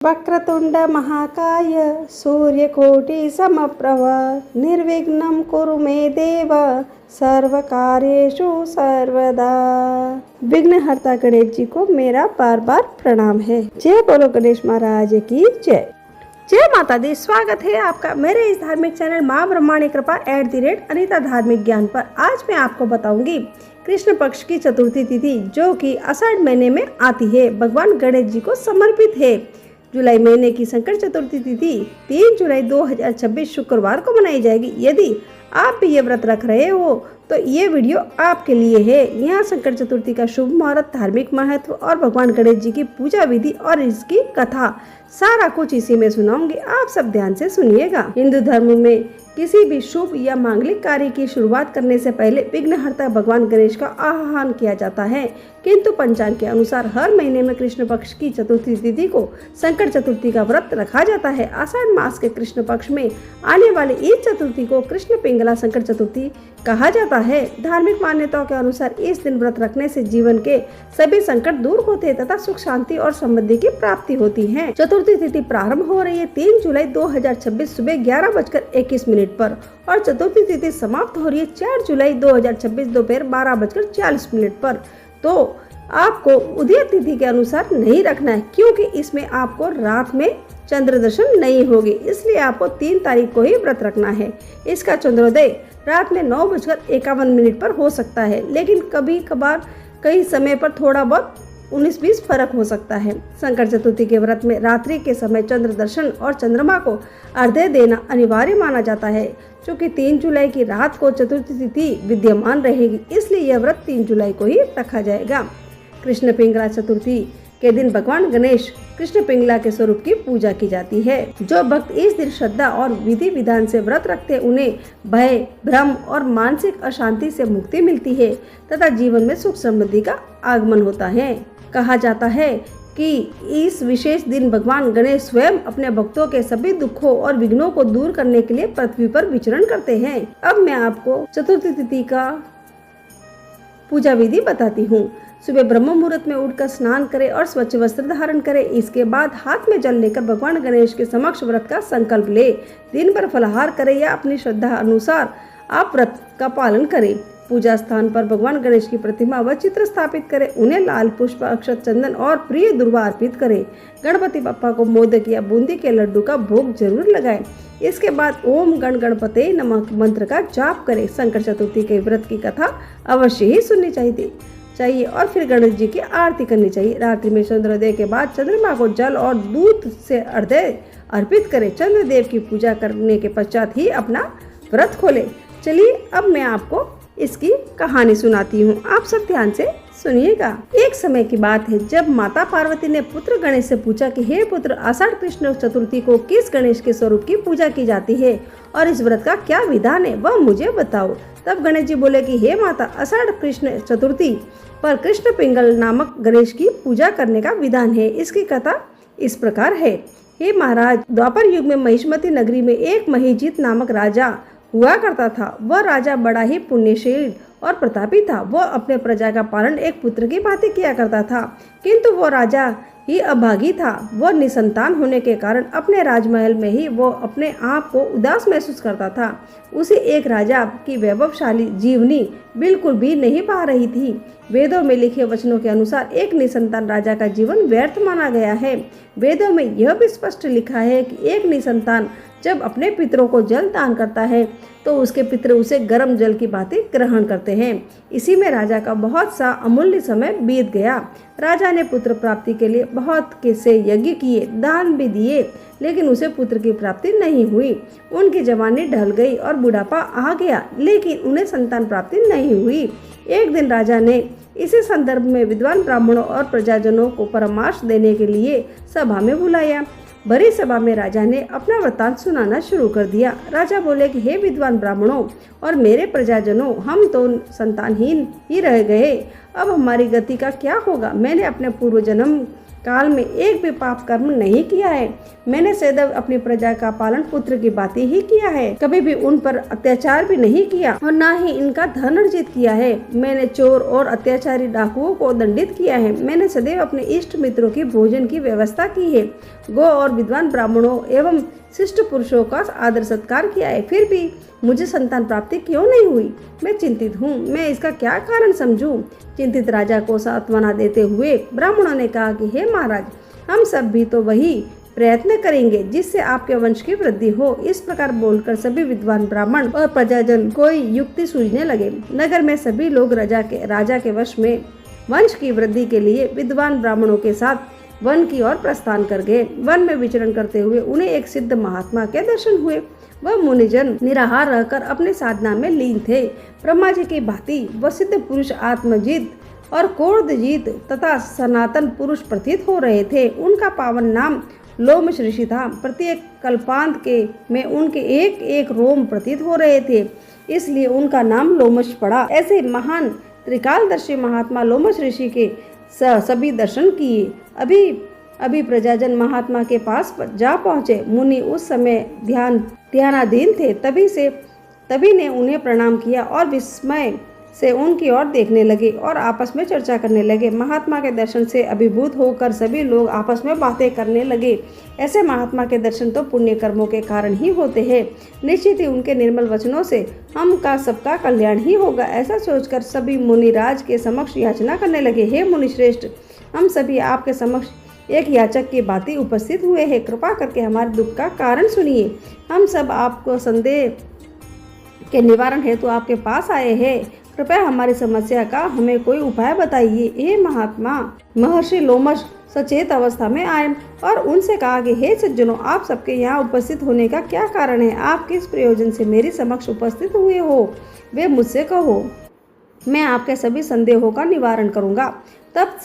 वक्रतुंड महाकाय सूर्यकोटि समप्रभ निर्विघ्नं कुरु मे देव सर्वकार्येषु सर्वदा। विघ्नहर्ता गणेश जी को मेरा बार बार प्रणाम है। जय बोलो गणेश महाराज की जय। जय माता दी। स्वागत है आपका मेरे इस धार्मिक चैनल माँ ब्रह्मांडी कृपा @अनीता धार्मिक ज्ञान पर। आज मैं आपको बताऊंगी कृष्ण पक्ष की चतुर्थी तिथि जो कि आषाढ़ महीने में आती है, भगवान गणेश जी को समर्पित है। जुलाई महीने की संकट चतुर्थी तिथि 3 जुलाई 2026 शुक्रवार को मनाई जाएगी। यदि आप भी ये व्रत रख रहे हो तो ये वीडियो आपके लिए है। यहाँ संकट चतुर्थी का शुभ मुहूर्त, धार्मिक महत्व और भगवान गणेश जी की पूजा विधि और इसकी कथा सारा कुछ इसी में सुनाऊंगी। आप सब ध्यान से सुनिएगा। हिंदू धर्म में किसी भी शुभ या मांगलिक कार्य की शुरुआत करने से पहले विघ्नहर्ता भगवान गणेश का आह्वान किया जाता है, किंतु पंचांग के अनुसार हर महीने में कृष्ण पक्ष की चतुर्थी तिथि को संकट चतुर्थी का व्रत रखा जाता है। आषाढ़ मास के कृष्ण पक्ष में आने वाली इस चतुर्थी को कृष्ण पिंगला संकट चतुर्थी कहा जाता है। धार्मिक मान्यताओं के अनुसार इस दिन व्रत रखने से जीवन के सभी संकट दूर होते हैं तथा सुख शांति और समृद्धि की प्राप्ति होती है। चतुर्थी तिथि प्रारंभ हो रही है 3 जुलाई 2026 सुबह 11:21 पर और चतुर्थी तिथि समाप्त हो रही है 4 जुलाई 2026 दोपहर 12:40 पर। तो आपको उदय तिथि के अनुसार नहीं रखना है, क्योंकि इसमें आपको रात में चंद्र दर्शन नहीं होगी, इसलिए आपको 3 तारीख को ही व्रत रखना है। इसका चंद्रोदय रात में 9:51 पर हो सकता है, लेकिन कभी कभार कई समय पर थोड़ा बहुत 19-20 फर्क हो सकता है। संकट चतुर्थी के व्रत में रात्रि के समय चंद्र दर्शन और चंद्रमा को अर्घ्य देना अनिवार्य माना जाता है। चूँकि 3 जुलाई की रात को चतुर्थी तिथि विद्यमान रहेगी, इसलिए यह व्रत 3 जुलाई को ही रखा जाएगा। कृष्ण पिंगला चतुर्थी के दिन भगवान गणेश कृष्ण पिंगला के स्वरूप की पूजा की जाती है। जो भक्त इस दिन श्रद्धा और विधि विधान से व्रत रखते हैं उन्हें भय, भ्रम और मानसिक अशांति से मुक्ति मिलती है तथा जीवन में सुख समृद्धि का आगमन होता है। कहा जाता है कि इस विशेष दिन भगवान गणेश स्वयं अपने भक्तों के सभी दुखों और विघ्नों को दूर करने के लिए पृथ्वी पर विचरण करते हैं। अब मैं आपको चतुर्थी तिथि का पूजा विधि बताती हूँ। सुबह ब्रह्म मुहूर्त में उठकर स्नान करें और स्वच्छ वस्त्र धारण करें। इसके बाद हाथ में जल लेकर भगवान गणेश के समक्ष व्रत का संकल्प ले। दिन भर फलाहार करें या अपनी श्रद्धा अनुसार आप व्रत का पालन करें। पूजा स्थान पर भगवान गणेश की प्रतिमा व चित्र स्थापित करें। उन्हें लाल पुष्प, अक्षत, चंदन और प्रिय दुर्वा अर्पित करें। गणपति बप्पा को मोदक या बूंदी के लड्डू का भोग जरूर लगाएं। इसके बाद ओम गण गणपते नमः मंत्र का जाप करें। संकट चतुर्थी के व्रत की कथा अवश्य ही सुननी चाहिए और फिर गणेश जी की आरती करनी चाहिए। रात्रि में चंद्रोदय के बाद चंद्रमा को जल और दूध से अर्घ्य अर्पित करें। चंद्रदेव की पूजा करने के पश्चात ही अपना व्रत खोले। चलिए अब मैं आपको इसकी कहानी सुनाती हूँ, आप सब ध्यान से सुनिएगा। एक समय की बात है जब माता पार्वती ने पुत्र गणेश से पूछा कि हे पुत्र, आषाढ़ कृष्ण चतुर्थी को किस गणेश के स्वरूप की पूजा की जाती है और इस व्रत का क्या विधान है वह मुझे बताओ। तब गणेश जी बोले कि हे माता, आषाढ़ कृष्ण चतुर्थी पर कृष्ण पिंगल नामक गणेश की पूजा करने का विधान है। इसकी कथा इस प्रकार है। हे महाराज, द्वापर युग में महिष्मती नगरी में एक महिजीत नामक राजा हुआ करता था। वह राजा बड़ा ही पुण्यशील और प्रतापी था। वह अपने प्रजा का पालन एक पुत्र की भांति किया करता था, किंतु वह राजा ही अभागी था। वह निसंतान होने के कारण अपने राजमहल में ही वो अपने आप को उदास महसूस करता था। उसे एक राजा की वैभवशाली जीवनी बिल्कुल भी नहीं पा रही थी। वेदों में लिखे वचनों के अनुसार एक निसंतान राजा का जीवन व्यर्थ माना गया है। वेदों में यह भी स्पष्ट लिखा है कि एक निसंतान जब अपने पितरों को जल दान करता है तो उसके पितर उसे गर्म जल की भांति ग्रहण करते हैं। इसी में राजा का बहुत सा अमूल्य समय बीत गया। राजा ने पुत्र प्राप्ति के लिए बहुत से यज्ञ किए, दान भी दिए, लेकिन उसे पुत्र की प्राप्ति नहीं हुई। उनकी जवानी ढल गई और बुढ़ापा आ गया, लेकिन उन्हें संतान प्राप्ति नहीं हुई। एक दिन राजा ने इसी संदर्भ में विद्वान ब्राह्मणों और प्रजाजनों को परामर्श देने के लिए सभा में बुलाया। बड़ी सभा में राजा ने अपना वृत्तांत सुनाना शुरू कर दिया। राजा बोले कि हे विद्वान ब्राह्मणों और मेरे प्रजाजनों, हम तो संतानहीन ही रह गए। अब हमारी गति का क्या होगा। मैंने अपने पूर्व जन्म काल में एक भी पाप कर्म नहीं किया है। मैंने सदैव अपनी प्रजा का पालन पुत्र की बातें ही किया है, कभी भी उन पर अत्याचार भी नहीं किया और न ही इनका धन अर्जित किया है। मैंने चोर और अत्याचारी डाकुओं को दंडित किया है। मैंने सदैव अपने इष्ट मित्रों की भोजन की व्यवस्था की है। गो और विद्वान ब्राह्मणों एवं शिष्ट पुरुषों का आदर सत्कार किया है। फिर भी मुझे संतान प्राप्ति क्यों नहीं हुई? मैं चिंतित हूँ। मैं इसका क्या कारण समझूं? चिंतित राजा को सांत्वना देते हुए ब्राह्मणों ने कहा कि हे महाराज, हम सब भी तो वही प्रयत्न करेंगे जिससे आपके वंश की वृद्धि हो। इस प्रकार बोलकर सभी विद्वान ब्राह्मण और प्रजाजन कोई युक्ति सूझने लगे। नगर में सभी लोग राजा के वश में वंश की वृद्धि के लिए विद्वान ब्राह्मणों के साथ वन की ओर प्रस्थान कर गए। वन में विचरण करते हुए उन्हें एक सिद्ध महात्मा के दर्शन हुए। वह मुनिजन निराहार रहकर अपने साधना में लीन थे। ब्रह्मा जी की भांति वह सिद्ध पुरुष आत्मजीत और कोर्दजीत तथा सनातन पुरुष प्रतीत हो रहे थे। उनका पावन नाम लोमश ऋषि था। प्रत्येक कल्पांत में उनके एक एक रोम प्रतीत हो रहे थे, इसलिए उनका नाम लोमश पड़ा। ऐसे महान त्रिकालदर्शी महात्मा लोमश ऋषि के सभी दर्शन किए। अभी प्रजाजन महात्मा के पास जा पहुँचे। मुनि उस समय ध्यानाधीन थे। तभी ने उन्हें प्रणाम किया और विस्मय से उनकी ओर देखने लगे और आपस में चर्चा करने लगे। महात्मा के दर्शन से अभिभूत होकर सभी लोग आपस में बातें करने लगे। ऐसे महात्मा के दर्शन तो पुण्य कर्मों के कारण ही होते हैं। निश्चित ही उनके निर्मल वचनों से हम का सबका कल्याण ही होगा। ऐसा सोचकर सभी मुनिराज के समक्ष याचना करने लगे। हे मुनिश्रेष्ठ, हम सभी आपके समक्ष एक याचक की बातें उपस्थित हुए हैं। कृपा करके हमारे दुख का कारण सुनिए। हम सब आपको संदेह के निवारण हेतु आपके पास आए हैं। कृपया हमारी समस्या का हमें कोई उपाय बताइए। हे महात्मा, महर्षि लोमश सचेत अवस्था में आए और उनसे कहा कि हे सज्जनों, आप सबके यहाँ उपस्थित होने का क्या कारण है? आप किस प्रयोजन से मेरे समक्ष उपस्थित हुए हो, वे मुझसे कहो। मैं आपके सभी संदेहों का निवारण करूँगा। तब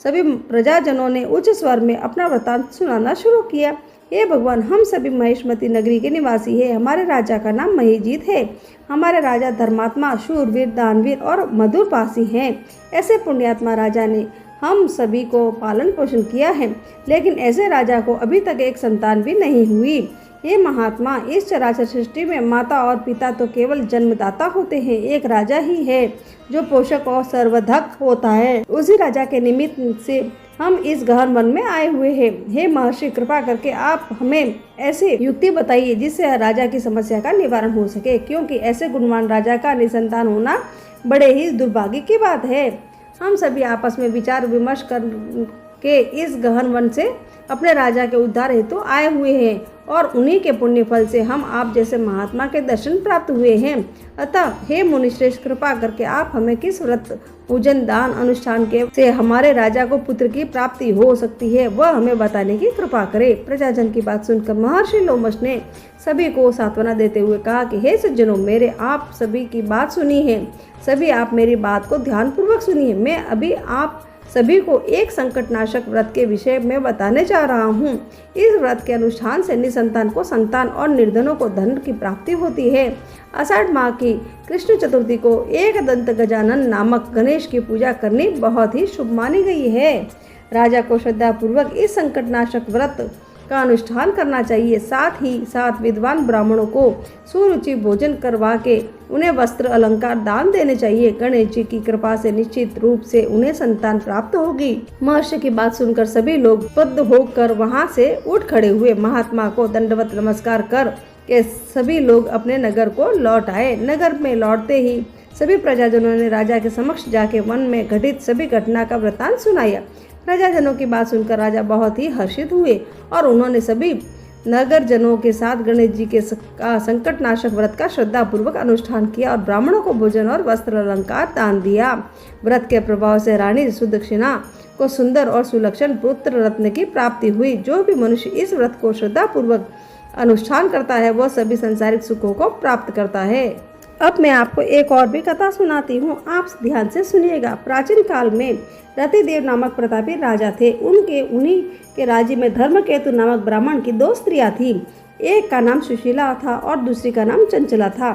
सभी प्रजाजनों ने उच्च स्वर में अपना वृतांत सुनाना शुरू किया। हे भगवान, हम सभी महेशमती नगरी के निवासी हैं। हमारे राजा का नाम महीजीत है। हमारे राजा धर्मात्मा, शूरवीर, दानवीर और मधुरपासी हैं। ऐसे पुण्यात्मा राजा ने हम सभी को पालन पोषण किया है, लेकिन ऐसे राजा को अभी तक एक संतान भी नहीं हुई। ये महात्मा, इस चराचर सृष्टि में माता और पिता तो केवल जन्मदाता होते हैं। एक राजा ही है जो पोषक और सर्वधक होता है। उसी राजा के निमित्त से हम इस गहन वन में आए हुए हैं। हे महर्षि, कृपा करके आप हमें ऐसे युक्ति बताइए जिससे राजा की समस्या का निवारण हो सके, क्योंकि ऐसे गुणवान राजा का निसंतान होना बड़े ही दुर्भाग्य की बात है। हम सभी आपस में विचार विमर्श करके इस गहन वन से अपने राजा के उद्धार हेतु आए हुए हैं और उन्हीं के पुण्य फल से हम आप जैसे महात्मा के दर्शन प्राप्त हुए हैं। अतः हे मुनिश्रेष्ठ, कृपा करके आप हमें किस व्रत, पूजन, दान, अनुष्ठान के से हमारे राजा को पुत्र की प्राप्ति हो सकती है, वह हमें बताने की कृपा करें। प्रजाजन की बात सुनकर महर्षि लोमश ने सभी को सांत्वना देते हुए कहा कि हे सज्जनों, मेरे आप सभी की बात सुनी है। सभी आप मेरी बात को ध्यानपूर्वक सुनिए। मैं अभी आप सभी को एक संकटनाशक व्रत के विषय में बताने जा रहा हूँ। इस व्रत के अनुष्ठान से निसंतान को संतान और निर्धनों को धन की प्राप्ति होती है। आषाढ़ माह की कृष्ण चतुर्थी को एक दंत गजानन नामक गणेश की पूजा करनी बहुत ही शुभ मानी गई है। राजा को श्रद्धा पूर्वक इस संकटनाशक व्रत का अनुष्ठान करना चाहिए। साथ ही साथ विद्वान ब्राह्मणों को सुरुचि भोजन करवा के उन्हें वस्त्र अलंकार दान देने चाहिए। गणेश जी की कृपा से निश्चित रूप से उन्हें संतान प्राप्त होगी। महर्षि की बात सुनकर सभी लोग बद्ध होकर वहां से उठ खड़े हुए। महात्मा को दंडवत नमस्कार कर के सभी लोग अपने नगर को लौट आए। नगर में लौटते ही सभी प्रजाजनों ने राजा के समक्ष जाके वन में घटित सभी घटना का वृतांत सुनाया। प्रजाजनों की बात सुनकर राजा बहुत ही हर्षित हुए और उन्होंने सभी नगर जनों के साथ गणेश जी के संकटनाशक व्रत का श्रद्धा पूर्वक अनुष्ठान किया और ब्राह्मणों को भोजन और वस्त्र अलंकार दान दिया। व्रत के प्रभाव से रानी सुदक्षिणा को सुंदर और सुलक्षण पुत्र रत्न की प्राप्ति हुई। जो भी मनुष्य इस व्रत को श्रद्धा पूर्वक अनुष्ठान करता है वह सभी संसारिक सुखों को प्राप्त करता है। अब मैं आपको एक और भी कथा सुनाती हूँ, आप ध्यान से सुनिएगा। प्राचीन काल में रतिदेव नामक प्रतापी राजा थे। उन्हीं के राज्य में धर्मकेतु नामक ब्राह्मण की 2 स्त्रियां थीं। एक का नाम सुशीला था और दूसरी का नाम चंचला था।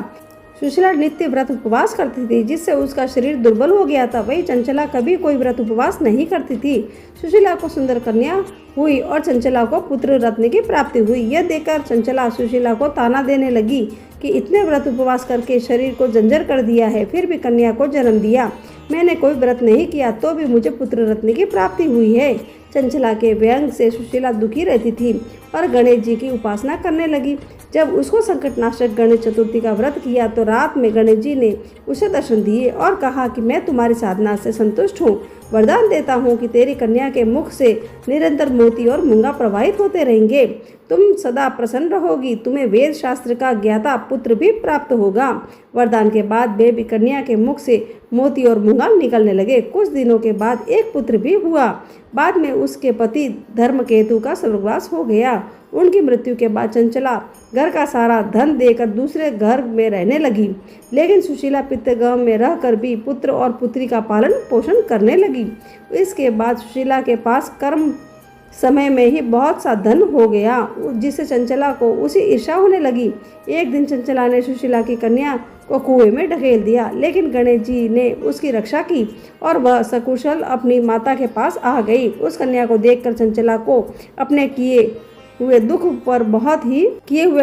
सुशीला नित्य व्रत उपवास करती थी, जिससे उसका शरीर दुर्बल हो गया था। वही चंचला कभी कोई व्रत उपवास नहीं करती थी। सुशीला को सुंदर कन्या हुई और चंचला को पुत्र रत्न की प्राप्ति हुई। यह देखकर चंचला सुशीला को ताना देने लगी कि इतने व्रत उपवास करके शरीर को जंजर कर दिया है, फिर भी कन्या को जन्म दिया। मैंने कोई व्रत नहीं किया तो भी मुझे पुत्र रत्न की प्राप्ति हुई है। चंचला के व्यंग से सुशीला दुखी रहती थी और गणेश जी की उपासना करने लगी। जब उसको संकटनाशक गणेश चतुर्थी का व्रत किया तो रात में गणेश जी ने उसे दर्शन दिए और कहा कि मैं तुम्हारी साधना से संतुष्ट हूँ। वरदान देता हूँ कि तेरी कन्या के मुख से निरंतर मोती और मूंगा प्रवाहित होते रहेंगे। तुम सदा प्रसन्न रहोगी। तुम्हें वेद शास्त्र का ज्ञाता पुत्र भी प्राप्त होगा। वरदान के बाद बेबी कन्या के मुख से मोती और मूंगा निकलने लगे। कुछ दिनों के बाद एक पुत्र भी हुआ। बाद में उसके पति धर्मकेतु का स्वर्गवास हो गया। उनकी मृत्यु के बाद चंचला घर का सारा धन देकर दूसरे घर में रहने लगी, लेकिन सुशीला पितृगृह में रहकर भी पुत्र और पुत्री का पालन पोषण करने लगी। इसके बाद सुशीला के पास कर्म समय में ही बहुत सा धन हो गया, जिससे चंचला को उसी ईर्ष्या होने लगी। एक दिन चंचला ने सुशीला की कन्या को कुएं में ढकेल दिया, लेकिन गणेश जी ने उसकी रक्षा की और वह सकुशल अपनी माता के पास आ गई। उस कन्या को देखकर चंचला को अपने किए हुए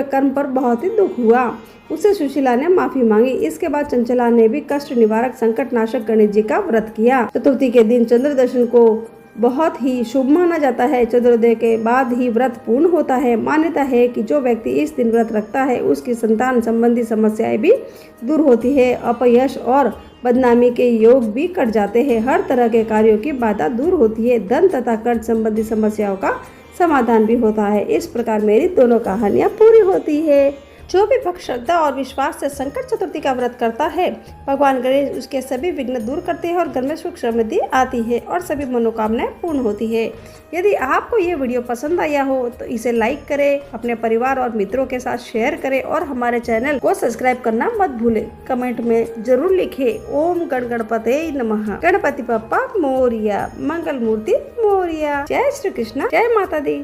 कर्म पर बहुत ही दुख हुआ। उससे सुशीला ने माफी मांगी। इसके बाद चंचला ने भी कष्ट निवारक संकट नाशक गणेश जी का व्रत किया। चतुर्थी के दिन चंद्र दर्शन को बहुत ही शुभ माना जाता है। चंद्रोदय के बाद ही व्रत पूर्ण होता है। मान्यता है कि जो व्यक्ति इस दिन व्रत रखता है उसकी संतान संबंधी समस्याएं भी दूर होती है। अपयश और बदनामी के योग भी कट जाते हैं। हर तरह के कार्यों की बाधा दूर होती है। धन तथा कर्ज संबंधी समस्याओं का समाधान भी होता है। इस प्रकार मेरी दोनों कहानियाँ पूरी होती है। जो भी भक्त श्रद्धा और विश्वास से संकट चतुर्थी का व्रत करता है, भगवान गणेश उसके सभी विघ्न दूर करते हैं और घर में सुख समृद्धि आती है और सभी मनोकामनाएं पूर्ण होती है। यदि आपको ये वीडियो पसंद आया हो तो इसे लाइक करें, अपने परिवार और मित्रों के साथ शेयर करें और हमारे चैनल को सब्सक्राइब करना मत भूलें। कमेंट में जरूर लिखें ओम गणपते नमः, गणपति बप्पा मोरिया, मंगल मूर्ति मोरिया। जय श्री कृष्ण, जय माता दी।